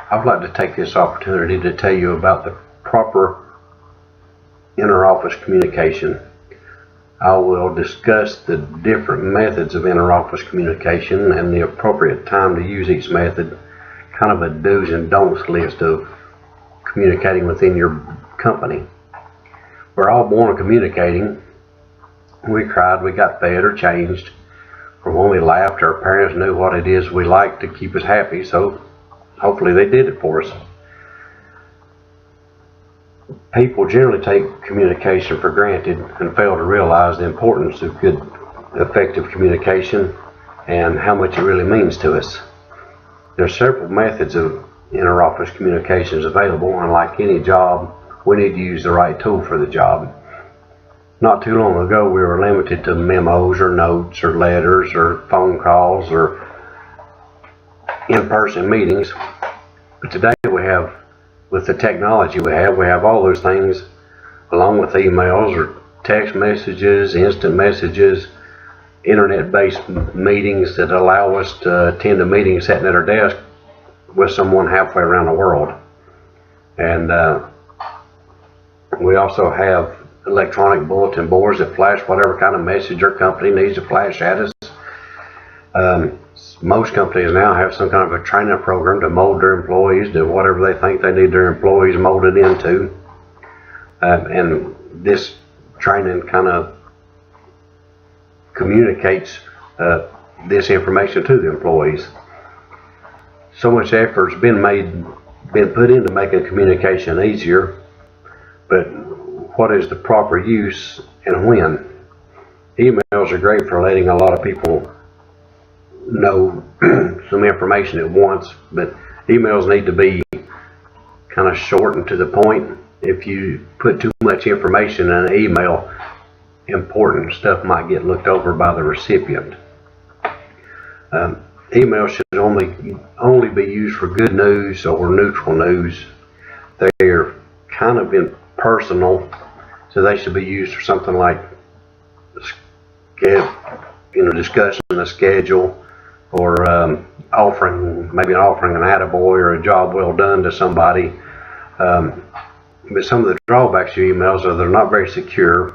I would like to take this opportunity to tell you about the proper interoffice communication. I will discuss the different methods of interoffice communication and the appropriate time to use each method, kind of a do's and don'ts list of communicating within your company. We're all born communicating. We cried, we got fed or changed. From when we laughed, our parents knew what it is we liked to keep us happy, so hopefully they did it for us. People generally take communication for granted and fail to realize the importance of good, effective communication and how much it really means to us. There are several methods of interoffice communications available, and like any job, we need to use the right tool for the job. Not too long ago, we were limited to memos or notes or letters or phone calls or in-person meetings. But today we have, with the technology we have all those things along with emails or text messages, instant messages, internet-based meetings that allow us to attend a meeting sitting at our desk with someone halfway around the world. And we also have electronic bulletin boards that flash whatever kind of message your company needs to flash at us. Most companies now have some kind of a training program to mold their employees to whatever they think they need their employees molded into. And this training kind of communicates this information to the employees. So much effort's been put into making communication easier, but what is the proper use and when? Emails are great for letting a lot of people know some information at once, but emails need to be kind of short and to the point. If you put too much information in an email, important stuff might get looked over by the recipient. Emails should only be used for good news or neutral news. They're kind of impersonal, so they should be used for something like discussing a schedule, or maybe offering an attaboy or a job well done to somebody. But some of the drawbacks to emails are they're not very secure.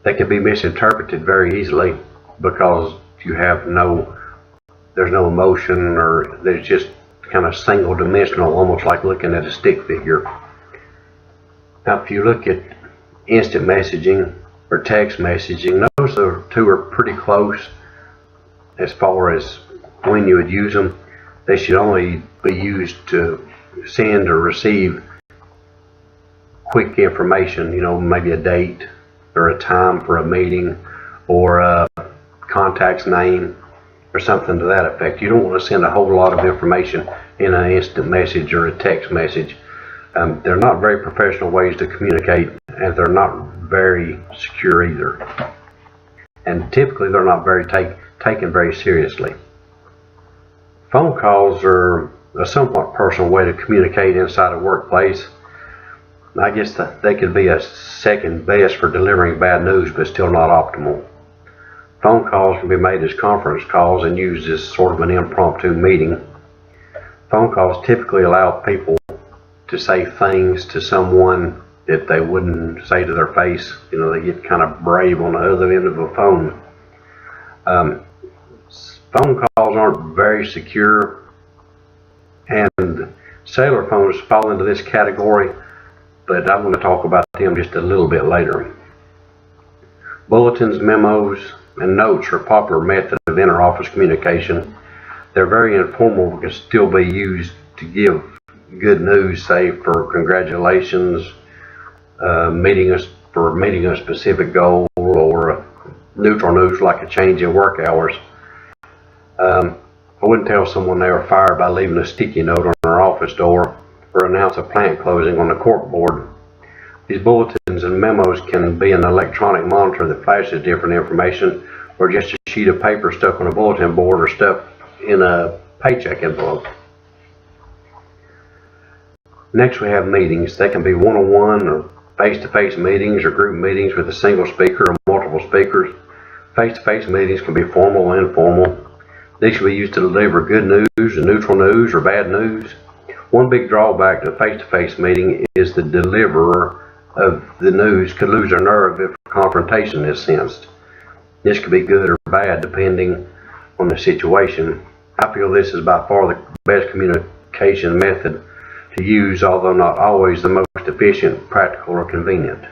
They can be misinterpreted very easily because there's no emotion, or there's just kind of single dimensional, almost like looking at a stick figure. Now if you look at instant messaging or text messaging, those two are pretty close as far as when you would use them. They should only be used to send or receive quick information, maybe a date or a time for a meeting or a contact's name or something to that effect. You don't want to send a whole lot of information in an instant message or a text message. They're not very professional ways to communicate, and they're not very secure either. And typically they're not taken very seriously. Phone calls are a somewhat personal way to communicate inside a workplace. I guess that they could be a second best for delivering bad news, but still not optimal. Phone calls can be made as conference calls and used as sort of an impromptu meeting. Phone calls typically allow people to say things to someone that they wouldn't say to their face. They get kind of brave on the other end of a phone. Phone calls aren't very secure, and cellular phones fall into this category, but I want to talk about them just a little bit later. Bulletins, memos, and notes are a popular method of interoffice communication. They're very informal but can still be used to give good news, say for congratulations, meeting a specific goal, or neutral news like a change in work hours. I wouldn't tell someone they were fired by leaving a sticky note on their office door or announce a plant closing on the corkboard. These bulletins and memos can be an electronic monitor that flashes different information, or just a sheet of paper stuck on a bulletin board or stuck in a paycheck envelope. Next we have meetings. They can be one-on-one or face-to-face meetings or group meetings with a single speaker or multiple speakers. Face-to-face meetings can be formal and informal. These should be used to deliver good news, neutral news, or bad news, One big drawback to a face-to-face meeting is the deliverer of the news could lose their nerve if a confrontation is sensed. This could be good or bad depending on the situation. I feel this is by far the best communication method to use, although not always the most efficient, practical, or convenient.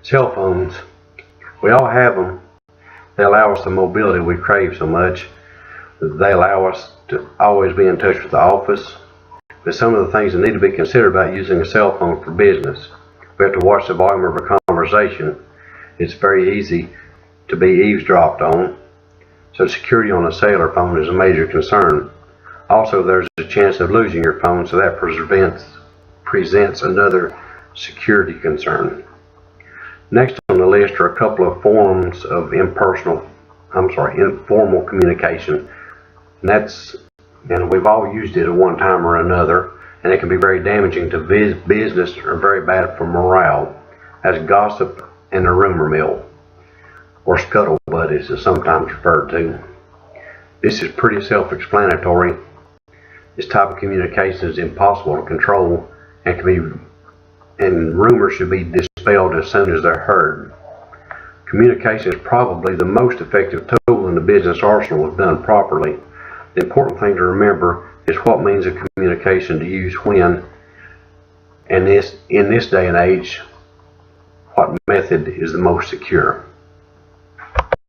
Cell phones. We all have them. They allow us the mobility we crave so much. They allow us to always be in touch with the office. But some of the things that need to be considered about using a cell phone for business. We have to watch the volume of a conversation. It's very easy to be eavesdropped on. So security on a cellular phone is a major concern. Also, there's a chance of losing your phone, so that presents another security concern. Next on the list are a couple of forms of informal communication. And we've all used it at one time or another, and it can be very damaging to business or very bad for morale, as gossip and a rumor mill, or scuttlebutt as it's sometimes referred to. This is pretty self-explanatory. This type of communication is impossible to control and rumors should be dispelled as soon as they're heard. Communication is probably the most effective tool in the business arsenal if done properly. The important thing to remember is what means of communication to use when, and in this day and age, what method is the most secure.